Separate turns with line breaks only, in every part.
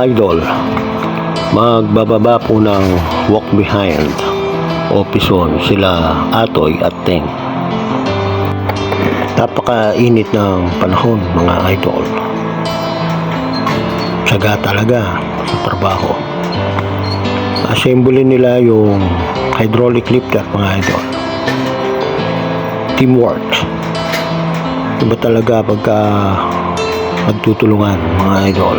idol, magbababa po ng walk behind o pison sila Atoy at Teng. Napakainit ng panahon mga idol. Tsaga talaga sa trabaho. Assembly nila yung hydraulic lifter mga idol. Teamwork. Iba talaga pagka magtutulungan mga idol.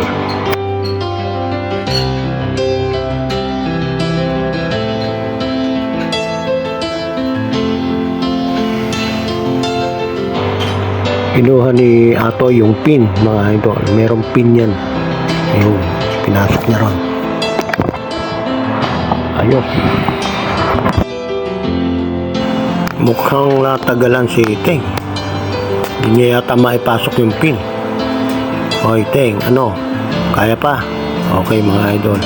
Kinuha ni Atoy yung pin mga idol. Merong pin yan. Ayun, pinasok niya ron. Ayos. Mukhang natagalan si Teng. Hindi niya yata maipasok yung pin. Hoy Teng, ano? Kaya pa? Okay mga idol.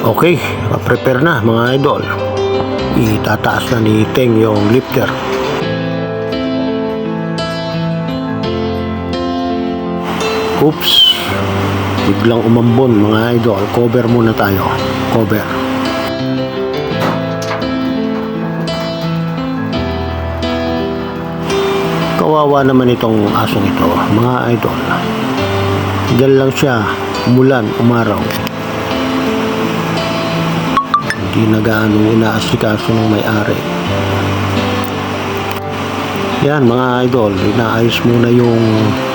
Okay, prepare na mga idol. Itataas na ni Teng yung lifter. Oops, biglang umambon mga idol. Cover muna tayo. Cover. Kawawa naman itong asong ito mga idol. Diyan lang siya umulan, umaraw. Hindi na gaano inaasikaso ng may-ari. Yan mga idol, inaayos muna yung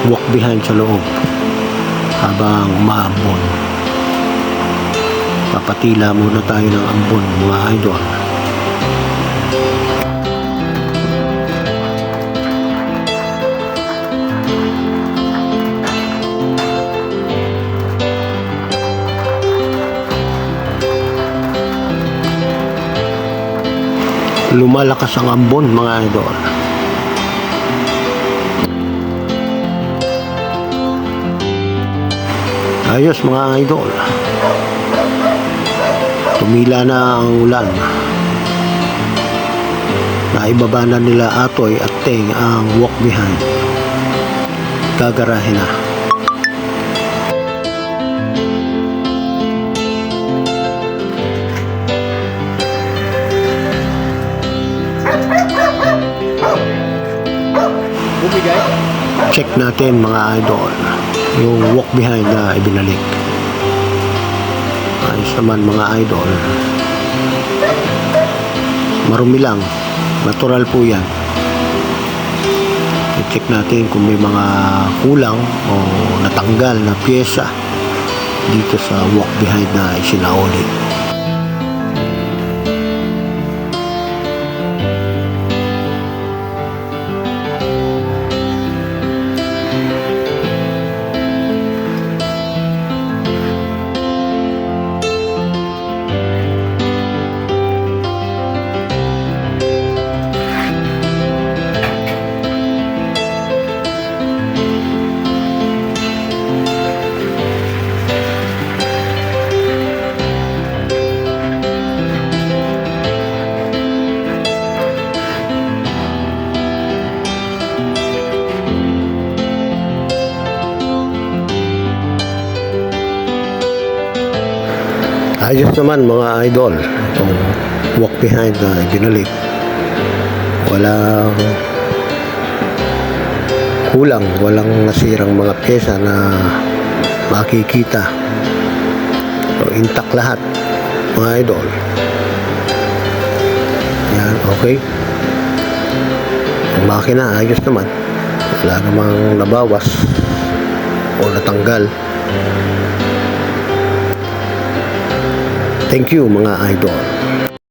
walk behind sa loob habang umaambon. Papatila muna tayo ng ambon mga idol. Lumalakas ang ambon mga idol. Ayos mga idol. Tumila na ang ulan. Naibaba na nila Atoy at Teng ang walk behind. Gagarahin na. Check natin mga idol yung walk behind na ibinalik. Ayos naman mga idol. Marumi lang, natural po yan. I-check natin kung may mga kulang o natanggal na pyesa dito sa walk behind na isinauli. Ayos naman mga idol itong walk behind na binalik. Walang kulang, walang nasirang mga pyesa na makikita. So, intact lahat mga idol. Yan, okay. Ang makina ayos naman. Wala namang nabawas o natanggal. Thank you mga idol.